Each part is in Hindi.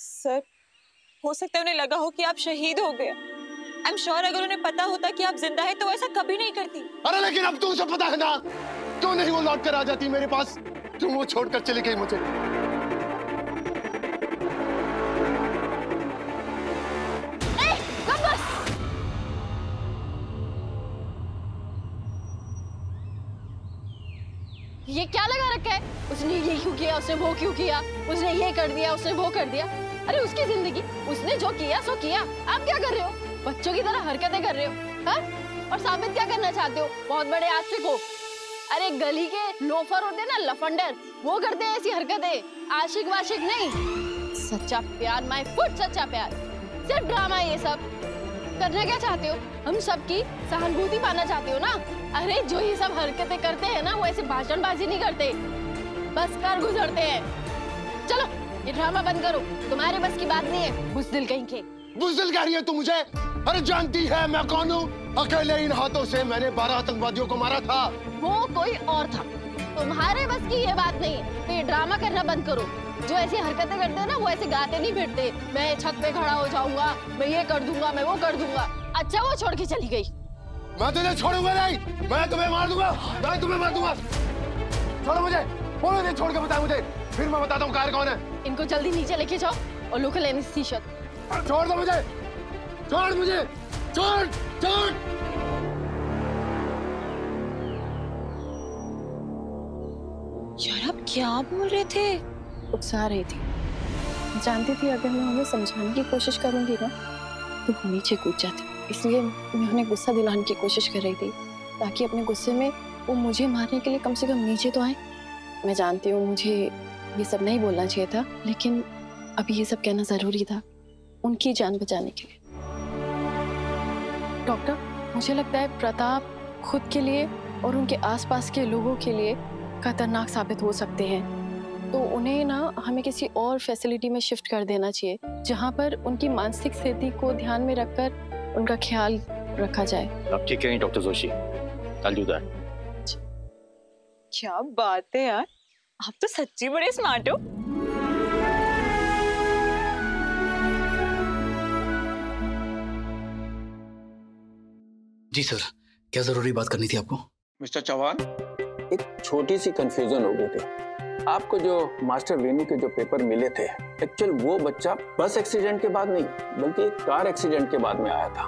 सर, हो सकता है उन्हें लगा हो कि आप शहीद हो गए। आई एम श्योर अगर उन्हें पता होता कि आप जिंदा है तो ऐसा कभी नहीं करती। अरे लेकिन अब तुमसे पता है ना, क्यों नहीं वो लौट कर आ जाती मेरे पास? क्यों वो छोड़कर चली गई मुझे? ये क्या लगा रखा है? उसने ये क्यों किया, उसने वो क्यों किया, उसने ये कर दिया, उसने वो कर दिया। अरे उसकी जिंदगी, उसने जो किया सो किया। आप क्या कर रहे हो? बच्चों की तरह हरकतें कर रहे हो, हाँ? और साबित क्या करना चाहते हो? बहुत बड़े आशिक हो। अरे गली के लोफर होते ना, लफंडर, वो करते हैं ऐसी हरकतें। आशिक वाशिक नहीं, सच्चा प्यार, माय फुट सच्चा प्यार। सिर्फ ड्रामा है ये सब। करना क्या चाहते हो? हम सबकी सहानुभूति पाना चाहते हो ना? अरे जो ये सब हरकतें करते हैं ना, वो ऐसे भाषणबाजी नहीं करते, बस कर गुजरते हैं। चलो ये ड्रामा बंद करो, तुम्हारे बस की बात नहीं है। बुज़दिल कहीं के। बुज़दिल कह रही है तू मुझे? अरे जानती है मैं कौन हूँ? अकेले इन हाथों से मैंने 12 आतंकवादियों को मारा था। वो कोई और था, तुम्हारे बस की ये बात नहीं है। तो ये ड्रामा करना बंद करो। जो ऐसी हरकतें करते हैं ना, वो ऐसे गाते नहीं फिरते, मैं छत पे खड़ा हो जाऊंगा, मैं ये कर दूंगा, मैं वो कर दूंगा। अच्छा वो छोड़ के चली गई। मैं तुझे छोड़ूंगा नहीं, मैं तुम्हें मार दूंगा, मैं तुम्हें मार दूंगा। छोड़ो मुझे, बोलो नहीं, छोड़ के बताओ मुझे, फिर मैं बताता हूँ कार कौन है। इनको जल्दी नीचे लेके जाओ और लोकल एनेस्थीसिया। छोड़ दो मुझे, छोड़ मुझे, छोड़ छोड़। यार आप क्या बोल रहे थे? उकसा रही थी, जानती थी अगर मैं उन्हें समझाने की कोशिश करूंगी ना तो वो नीचे कूद जाती, इसलिए मैं उन्हें गुस्सा दिलाने की कोशिश कर रही थी ताकि अपने गुस्से में वो मुझे मारने के लिए कम से कम नीचे तो आए। मैं जानती हूँ मुझे ये सब नहीं बोलना चाहिए था, लेकिन अभी ये सब कहना जरूरी था उनकी जान बचाने के लिए। डॉक्टर, मुझे लगता है प्रताप खुद के लिए और उनके आसपास के लोगों के लिए खतरनाक साबित हो सकते हैं, तो उन्हें ना हमें किसी और फैसिलिटी में शिफ्ट कर देना चाहिए जहां पर उनकी मानसिक स्थिति को ध्यान में रखकर उनका ख्याल रखा जाए। आप ठीक कहें doctor Joshi, I'll do that। क्या बात है यार, आप तो सच्ची बड़े स्मार्ट हो। जी सर, क्या जरूरी बात करनी थी आपको? मिस्टर चौहान, एक छोटी सी कंफ्यूजन हो गई थी। आपको जो मास्टर वेणु के जो पेपर मिले थे, एक्चुअल वो बच्चा बस एक्सीडेंट के बाद नहीं बल्कि एक कार एक्सीडेंट के बाद में आया था,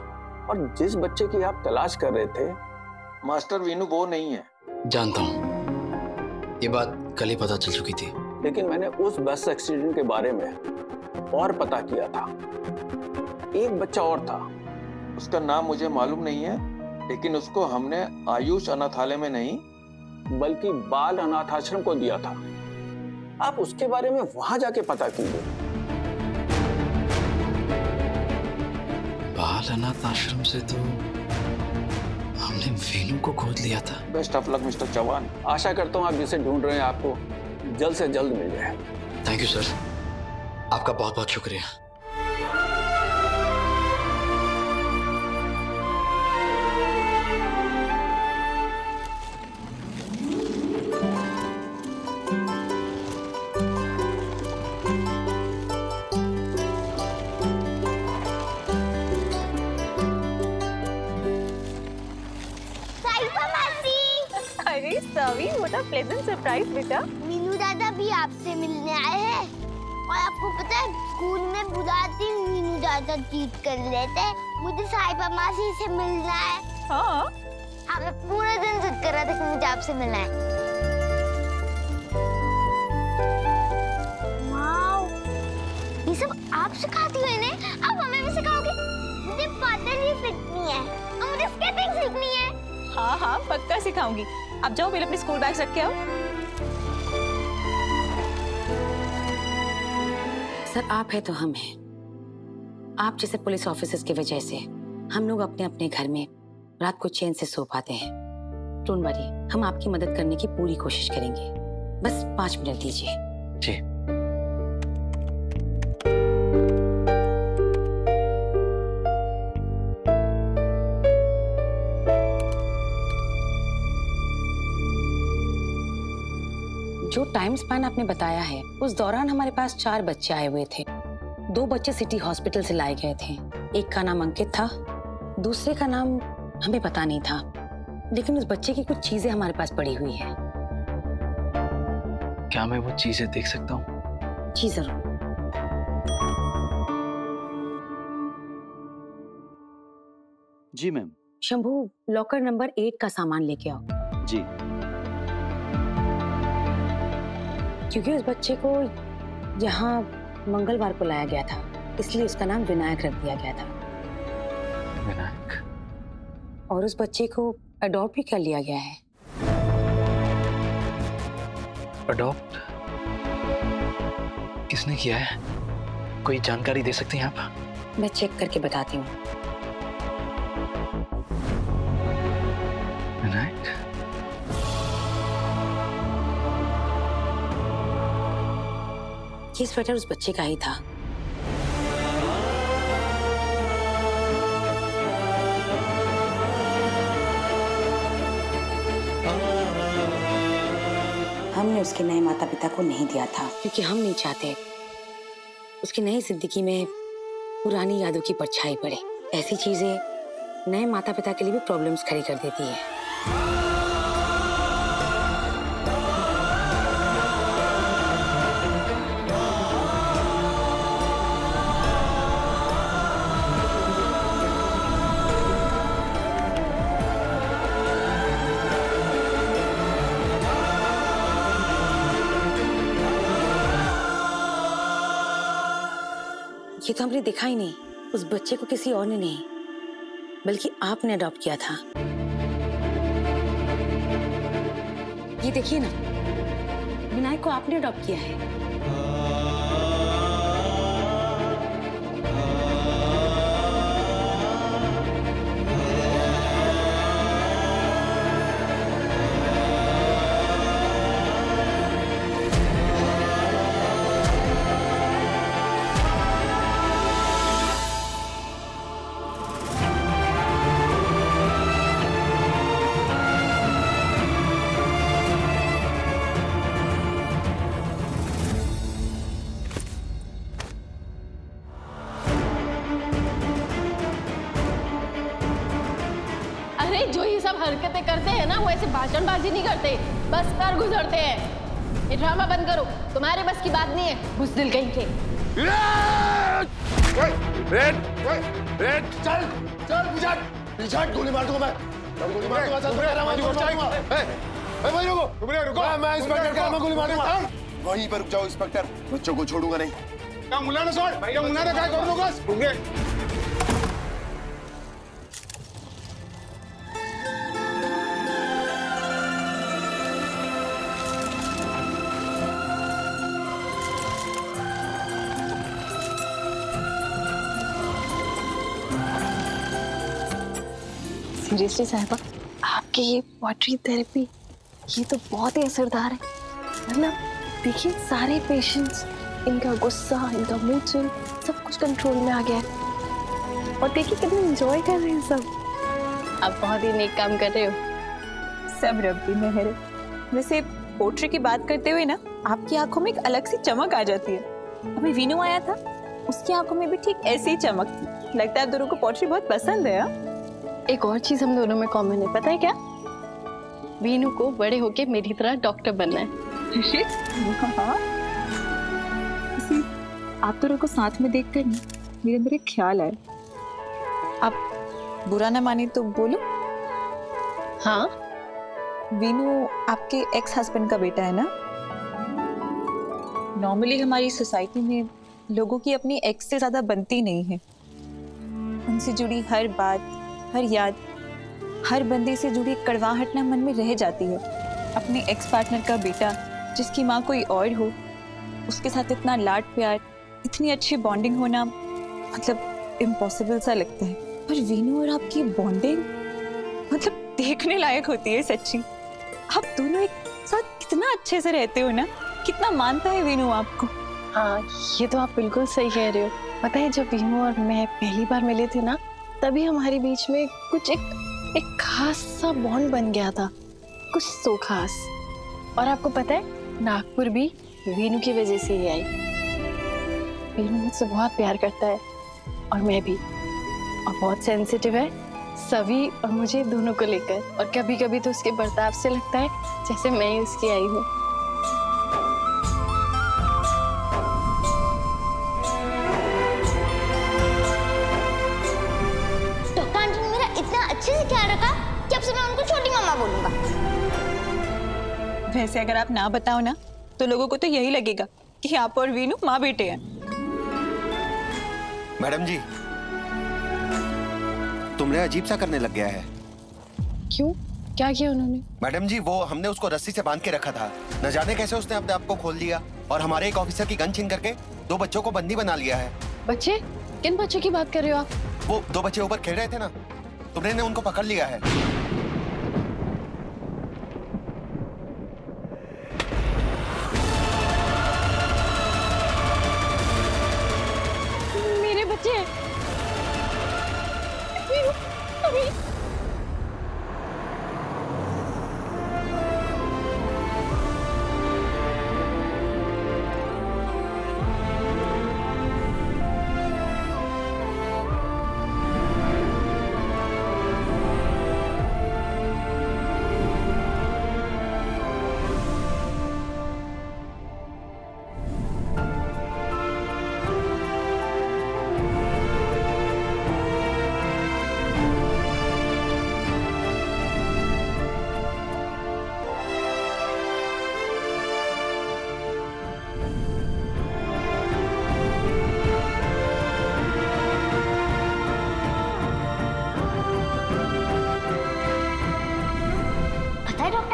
और जिस बच्चे की आप तलाश कर रहे थे मास्टर वेणु वो नहीं है। जानता हूँ, ये बात कल ही पता चल चुकी थी, लेकिन मैंने उस बस एक्सीडेंट के बारे में और पता किया था। एक बच्चा और था, उसका नाम मुझे मालूम नहीं है, लेकिन उसको हमने आयुष अनाथालय में नहीं बल्कि बाल अनाथाश्रम को दिया था। आप उसके बारे में वहां जाके पता कीजिए। बाल अनाथ आश्रम से तो हमने वेणु को खोद लिया था। Best of luck mister Chauhan. आशा करता हूँ आप जिसे ढूंढ रहे हैं आपको जल्द से जल्द मिल जाए। थैंक यू सर, आपका बहुत बहुत शुक्रिया। सवी, what a pleasant surprise बेटा। मीनू दादा भी आपसे मिलने आए हैं, और आपको पता है स्कूल में बुलाती मीनू दादा जीत कर लेते हैं। मुझे साहिबा मासी से मिलना है। हाँ, मैं पूरा दिन जिद कर रहा था कि मुझे आपसे मिलना है। वाओ, ये सब आप सिखाती हो इन्हें? अब हमें भी सिखाओगे? मुझे पतंग सीखनी है और मुझे स्केटिंग सीखनी है। हाँ हाँ पक्का सिखाऊंगी। अब जाओ पहले अपनी स्कूल बैग रख के आओ। सर आप है तो हम हैं। आप जैसे पुलिस ऑफिसर्स की वजह से हम लोग अपने अपने घर में रात को चैन से सो पाते हैं। डोंट वरी, हम आपकी मदद करने की पूरी कोशिश करेंगे। बस 5 मिनट दीजिए। जी। जो टाइम स्पैन आपने बताया है उस दौरान हमारे पास 4 बच्चे आए हुए थे। 2 बच्चे सिटी हॉस्पिटल से लाए गए थे। एक का नाम अंकित था, दूसरे का नाम हमें पता नहीं था, लेकिन उस बच्चे की कुछ चीजें हमारे पास पड़ी हुई है। क्या मैं वो चीजें देख सकता हूँ? जी जरूर। जी मैम। शंभू, लॉकर नंबर 8 का सामान लेके आओ। जी। क्योंकि उस बच्चे को यहाँ मंगलवार को लाया गया था, इसलिए उसका नाम विनायक रख दिया गया था। विनायक? और उस बच्चे को अडॉप्ट भी कर लिया गया है। अडॉप्ट? किसने किया है? कोई जानकारी दे सकते हैं आप? मैं चेक करके बताती हूँ। विनायक? ये स्वेटर उस बच्चे का ही था। हमने उसके नए माता पिता को नहीं दिया था क्योंकि हम नहीं चाहते उसकी नई जिंदगी में पुरानी यादों की परछाई पड़े। ऐसी चीजें नए माता पिता के लिए भी प्रॉब्लम्स खड़ी कर देती है। ये तो हमने देखा ही नहीं। उस बच्चे को किसी और ने नहीं, बल्कि आपने अडॉप्ट किया था। ये देखिए ना, विनायक को आपने अडॉप्ट किया है। जो ये सब हरकतें करते हैं ना, वो ऐसे भाषणबाजी नहीं करते, बस कर गुजरते हैं। ये ड्रामा बंद करो, तुम्हारे बस की बात नहीं है, बुज़दिल कहीं के। चल चल पीछे गोली मार दूंगा मैं। गोली मार दूंगा, चल रुको, मैं इंस्पेक्टर का गोली मार दूंगा। वहीं पर रुक जाओ इंस्पेक्टर, बच्चों को छोड़ूंगा नहीं। क्या मुल्ला ने छोड़, क्या मुल्ला ने क्या कर दूंगा? सीरियसली साहिबा, आपकी ये वाटरी थेरेपी ये तो बहुत ही असरदार है। मतलब देखिए, सारे पेशेंट्स, इनका गुस्सा, इनका मूड स्विंग सब कुछ कंट्रोल में आ गया है। और देखिए कितने एंजॉय कर रहे हैं सब। आप बहुत ही नेक काम कर रहे हो। सब रब की मेहर है। वैसे पोट्री की बात करते हुए ना, आपकी आंखों में एक अलग सी चमक आ जाती है। अभी वीनू आया था, उसकी आंखों में भी ठीक ऐसी ही चमक थी। लगता है आप दोनों को पोट्री बहुत पसंद है। एक और चीज हम दोनों में कॉमन है, पता है क्या? वीनू को बड़े होके मेरी तरह डॉक्टर बनना है। हाँ। आप दोनों को साथ में देखकर मेरे अंदर एक ख्याल आया। आप बुरा ना माने तो बोलो। हाँ, वीनू आपके एक्स हस्बैंड का बेटा है ना? नॉर्मली हमारी सोसाइटी में लोगों की अपनी एक्स से ज्यादा बनती नहीं है। उनसे जुड़ी हर बात, हर याद, हर बंदे से जुड़ी कड़वाहट ना मन में रह जाती है। अपने एक्स पार्टनर का बेटा जिसकी माँ कोई और हो, उसके साथ इतना लाड प्यार, इतनी अच्छी बॉन्डिंग होना मतलब इम्पॉसिबल सा लगता है। पर वीनू और आपकी बॉन्डिंग मतलब देखने लायक होती है सच्ची। आप दोनों एक साथ कितना अच्छे से रहते हो ना, कितना मानता है वीनू आपको। हाँ, ये तो आप बिल्कुल सही कह रहे हो। पता है, जब वीनू और मैं पहली बार मिले थे ना, तभी हमारे बीच में कुछ एक खास सा बॉन्ड बन गया था, कुछ तो खास। और आपको पता है, नागपुर भी वीनू की वजह से ही आई। वीनू मुझसे बहुत प्यार करता है और मैं भी, और बहुत सेंसिटिव है सभी और मुझे दोनों को लेकर। और कभी कभी तो उसके बर्ताव से लगता है जैसे मैं ही उसकी आई हूँ। डॉक्टर आंटी ने मेरा इतना अच्छे से ख्याल रखा कि अब से मैं उनको छोटी मामा बोलूंगा। वैसे अगर आप ना बताओ ना तो लोगों को तो यही लगेगा कि आप और वीनू माँ बेटे हैं। मैडम जी, तुमने अजीब सा करने लग गया है। क्यों, क्या किया उन्होंने? मैडम जी, वो हमने उसको रस्सी से बांध के रखा था, न जाने कैसे उसने अपने आप को खोल दिया और हमारे एक ऑफिसर की गन छीन करके 2 बच्चों को बंदी बना लिया है। बच्चे? किन बच्चों की बात कर रहे हो आप? वो 2 बच्चे ऊपर खेल रहे थे ना, तुमने उनको पकड़ लिया है। मेरे बच्चे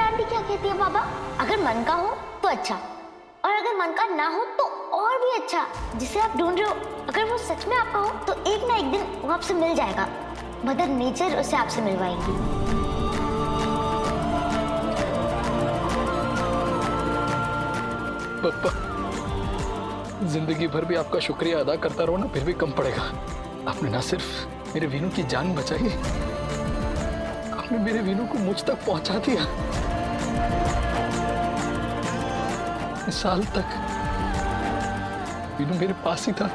अभी कहती है बाबा, अगर मन का हो तो अच्छा, और अगर मन का ना हो तो और भी अच्छा। जिसे आप ढूंढ रहे हो अगर वो सच में आपका हो तो एक ना एक दिन वो आपसे मिल जाएगा। मदर नेचर उसे आपसे मिलवाएगी। पापा, जिंदगी भर भी आपका शुक्रिया अदा करता रहो ना, फिर भी कम पड़ेगा। आपने ना सिर्फ मेरे वीनू की जान बचाई, आपने मेरे वीनू को मुझ तक पहुंचा दिया। इस साल तक वीनू मेरे पास ही था,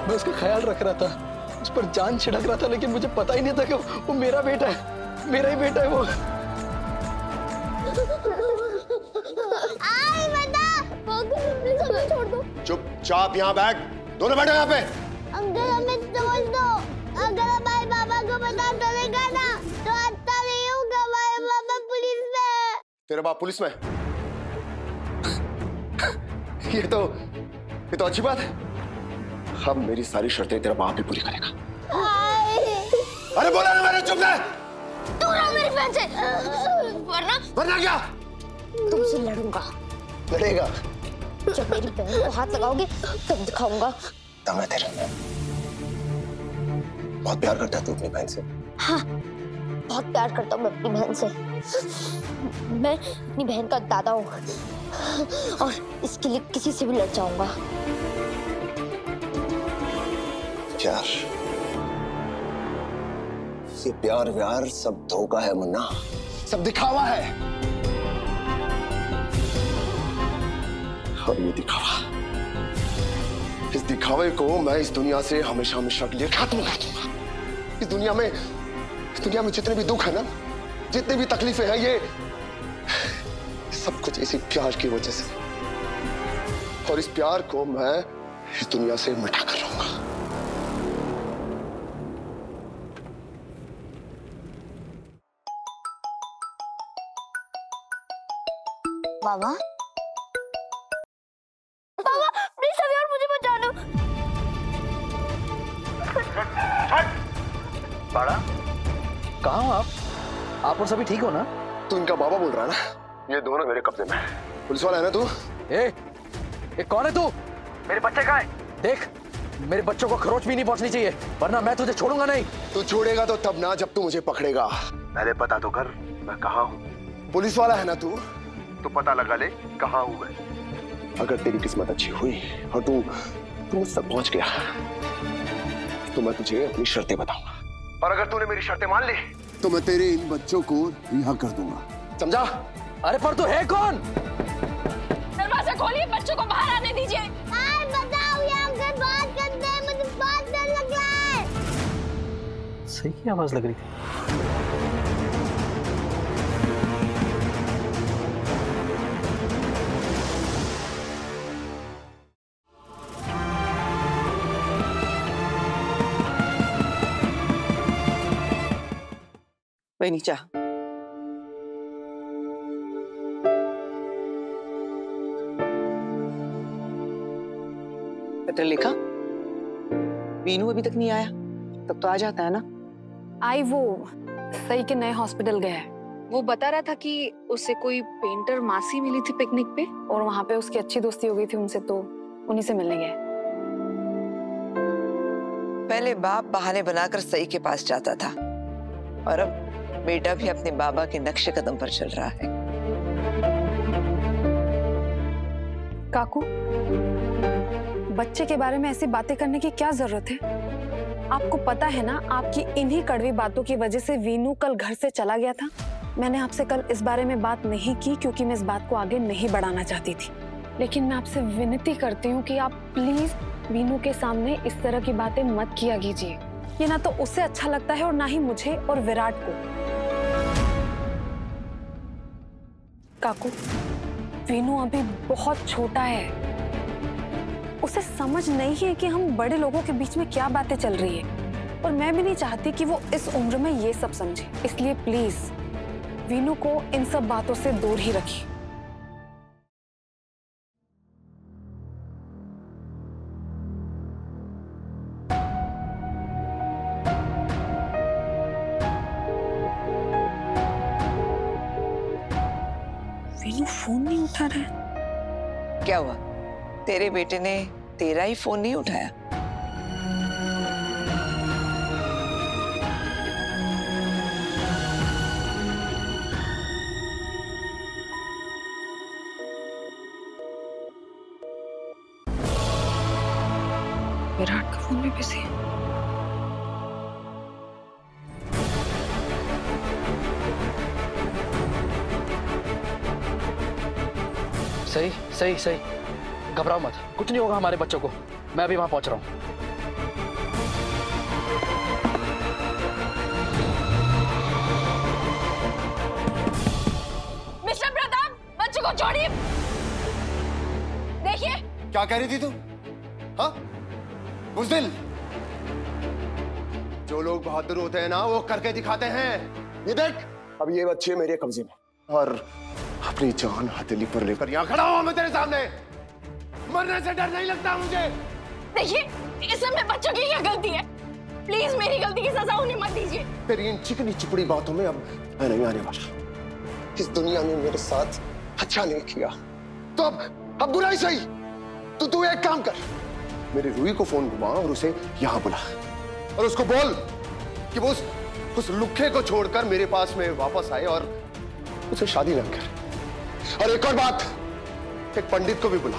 मैं उसका ख्याल रख रहा था, उस पर जान छिड़क रहा था, लेकिन मुझे पता ही नहीं था कि वो मेरा बेटा है, मेरा ही बेटा है वो। छोड़ दो। चुपचाप यहाँ बैठ, दोनों बैठो यहाँ पे। अंकल हमें छोड़ दो, अगर हमारे पापा को पता चलेगा ना तो अच्छा नहीं होगा। हमारे पापा पुलिस में। तेरा बाप पुलिस में? ये तो अच्छी बात है। अब मेरी सारी शर्तें तेरा बाप ही पूरी करेगा। अरे बोला ना मैंने, चुप रह। दूर रहो मेरी बहन से, वरना क्या? तुमसे लड़ूंगा। लड़ेगा? जब मेरी बहन को हाथ लगाओगे तब दिखाऊंगा। दम है तेरा। बहुत प्यार करता है तू अपनी बहन से? हाँ, बहुत प्यार करता हूँ मैं अपनी बहन से। मैं अपनी बहन का दादा हूँ और इसके लिए किसी से भी लड़ जाऊंगा। प्यार, ये प्यार व्यार सब धोखा है मुन्ना, सब दिखावा है। और ये दिखावा, इस दिखावे को मैं इस दुनिया से हमेशा हमेशा के लिए खत्म कर दूंगा। इस दुनिया में जितने भी दुख है ना, जितनी भी तकलीफें हैं, ये सब कुछ इसी प्यार की वजह से। और इस प्यार को मैं इस दुनिया से मिटा कर रहूंगा। बाबा, बाबा प्लीज अभी और मुझे बचा लो। बाड़ा, कहाँ हो आप और सभी ठीक हो ना? तू इनका बाबा बोल रहा है ना? ये दोनों मेरे कब्जे में। पुलिस वाला है ना तू? ए, कौन है तू? मेरे बच्चे कहाँ हैं? देख, मेरे बच्चों को खरोच भी नहीं पहुंचनी चाहिए, वरना मैं तुझे छोड़ूंगा नहीं। तू छोड़ेगा तो तब ना, जब तू मुझे पकड़ेगा। पहले पता तो कर मैं कहाँ हूँ। पुलिस वाला है ना तू? तो पता लगा ले कहाँ हूँ मैं। अगर तेरी किस्मत अच्छी हुई और तू मुझ तक पहुंच गया तो मैं तुझे अपनी शर्तें बताऊंगा। और अगर तूने मेरी शर्तें मान ली तो मैं तेरे इन बच्चों को रिहा कर दूंगा, समझा? अरे पर तू है कौन? दरवाजा खोलिए, बच्चों को बाहर आने दीजिए। सही की आवाज लग रही थी। वही चाह पत्र लिखा? वीनू अभी तक नहीं आया, तब तो आ जाता है ना। आई वो सही के नए हॉस्पिटल गया है। वो बता रहा था कि उसे कोई पेंटर मासी मिली थी पिकनिक पे और वहां पे उसकी अच्छी दोस्ती हो गई थी उनसे, तो उन्हीं से मिलने गया। पहले बाप बहाने बनाकर सही के पास जाता था और अब बेटा भी अपने बाबा के नक्शे कदम पर चल रहा है। काकू, बच्चे के बारे में ऐसी बातें करने की क्या जरूरत है? आपको पता है ना, आपकी इन्हीं कड़वी बातों की वजह से वीनू कल घर से चला गया था। मैंने आपसे कल इस बारे में बात नहीं की क्योंकि मैं इस बात को आगे नहीं बढ़ाना चाहती थी, लेकिन मैं आपसे विनती करती हूँ कि आप प्लीज वीनू के सामने इस तरह की बातें मत किया कीजिए। ये ना तो उसे अच्छा लगता है और ना ही मुझे और विराट को। काकू, वीनू अभी बहुत छोटा है, उसे समझ नहीं है कि हम बड़े लोगों के बीच में क्या बातें चल रही है, और मैं भी नहीं चाहती कि वो इस उम्र में ये सब समझे। इसलिए प्लीज वीनू को इन सब बातों से दूर ही रखिए। वीनू फोन नहीं उठा रहा है। क्या हुआ? तेरे बेटे ने तेरा ही फोन नहीं उठाया? विराट का फोन भी बिजी है। सही सही सही, घबराओ मत, कुछ नहीं होगा हमारे बच्चों को। मैं अभी वहां पहुंच रहा हूं। मिस्टर प्रताप, बच्चों को छोड़िए। देखिए क्या कह रही थी तू? हाँ, बुज़दिल। जो लोग बहादुर होते हैं ना, वो करके दिखाते हैं। ये देख, अब ये बच्चे मेरे कब्जे में, और अपनी जान हथेली पर लेकर यहाँ खड़ा हूं मैं तेरे सामने। मरने से डर नहीं लगता मुझे। देखिए, इसमें बच्चों की क्या गलती है? प्लीज मेरी गलती की सजा उन्हें मत दीजिए। तेरी इन चिकनी चिपड़ी बातों में अब मैं नहीं आने वाला। इस दुनिया ने मेरे साथ अच्छा नहीं किया, तो अब बुरा ही सही। तो तू एक काम कर, मेरी रूही को फोन घुमा और उसे यहाँ बुला, और उसको बोल कि वो उस लुखे को छोड़कर मेरे पास में वापस आए और उसे शादी न कर। और एक और बात, एक पंडित को भी बुला।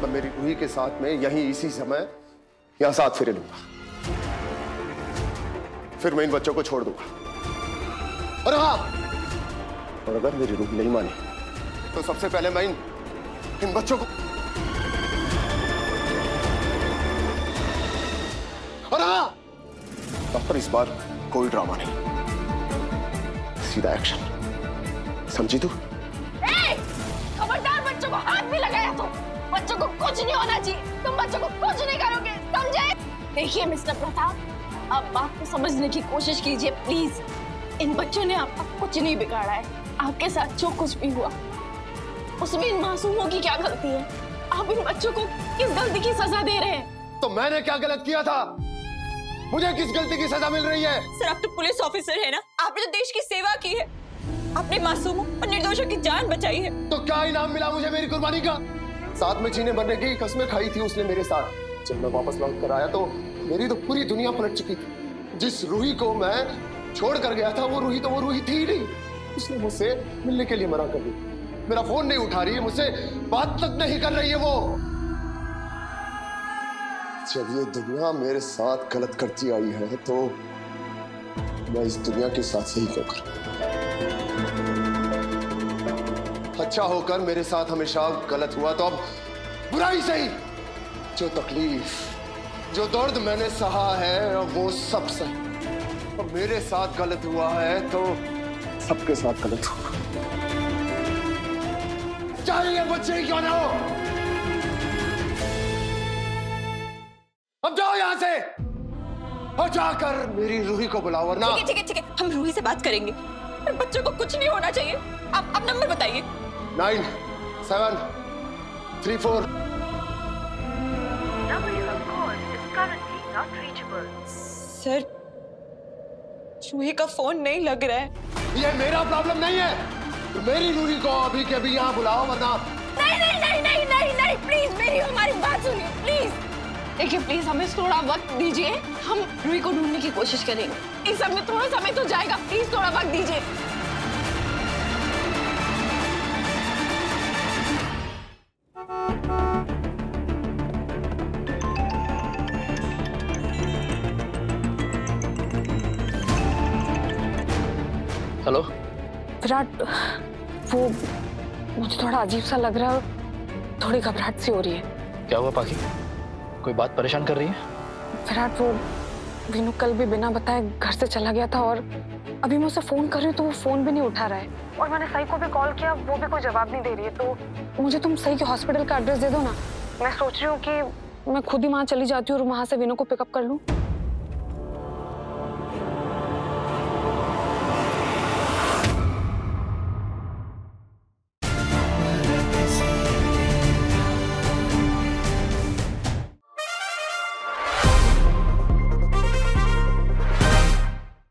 मैं मेरी रूही के साथ में यहीं इसी समय यहां साथ फेरे लूंगा, फिर मैं इन बच्चों को छोड़ दूंगा। और हाँ, और अगर मेरी रूही नहीं मानी तो सबसे पहले मैं इन बच्चों को, और हाँ, पर इस बार कोई ड्रामा नहीं, सीधा एक्शन, समझी तू? खबरदार, बच्चों को हाथ भी लगाया तो बच्चों को कुछ नहीं होना चाहिए। तुम बच्चों को कुछ नहीं करोगे, समझे? देखिए मिस्टर प्रताप, आप बात को समझने की कोशिश कीजिए प्लीज। इन बच्चों ने आपका कुछ नहीं बिगाड़ा है। आपके साथ जो कुछ भी हुआ उसमें इन मासूमों की क्या गलती है? आप इन बच्चों को किस गलती की सजा दे रहे हैं? तो मैंने क्या गलत किया था? मुझे किस गलती की सजा मिल रही है? सर, आप तो पुलिस ऑफिसर है ना, आपने तो देश की सेवा की है, आपने मासूमों और निर्दोषों की जान बचाई है। तो क्या इनाम मिला मुझे मेरी कुर्बानी का? साथ में जीने मरने की कसमें खाई थी उसने मेरे साथ। जब मैं वापस लौट कर आया तो मेरी तो पूरी दुनिया पलट चुकी थी। जिस रूही को मैं छोड़ कर गया था, वो रूही थी ही नहीं। उसने मुझसे मिलने के लिए मना कर दी, मेरा फोन नहीं उठा रही है, मुझसे बात तक नहीं कर रही है वो। जब ये दुनिया मेरे साथ गलत करती आई है तो मैं इस दुनिया के साथ सही क्यों करूं? अच्छा होकर मेरे साथ हमेशा गलत हुआ तो अब बुरा ही सही। जो तकलीफ, जो दर्द मैंने सहा है वो सब सही। मेरे साथ गलत हुआ है तो सबके साथ गलत हुआ, चाहे ये बच्चे क्यों ना हो। अब जाओ यहां से और जाकर मेरी रूही को बुलाओ, वरना ठीक है, हम रूही से बात करेंगे। बच्चों को कुछ नहीं होना चाहिए। आप नंबर बताइए। 9734। सर, रूही का फोन नहीं लग रहा है। ये मेरा प्रॉब्लम नहीं है, तो मेरी रूही को अभी के अभी यहाँ बुलाओ, वरना नहीं, प्लीज मेरी हमारी बात सुनिए प्लीज। देखिए प्लीज हमें थोड़ा वक्त दीजिए, हम रूही को ढूंढने की कोशिश करेंगे। इस सब में थोड़ा समय तो जाएगा, प्लीज थोड़ा वक्त दीजिए। हेलो विराट, वो मुझे थोड़ा अजीब सा लग रहा है, थोड़ी घबराहट सी हो रही है। क्या हुआ पाखी? कोई बात परेशान कर रही है? विराट, वो वीनू कल भी बिना बताए घर से चला गया था और अभी मैं उसे फोन कर रही हूँ तो वो फोन भी नहीं उठा रहा है। और मैंने सई को भी कॉल किया, वो भी कोई जवाब नहीं दे रही है। तो मुझे तुम सई के हॉस्पिटल का एड्रेस दे दो ना। मैं सोच रही हूँ कि मैं खुद ही वहाँ चली जाती हूँ और वहाँ से वीनू को पिकअप कर लूँ।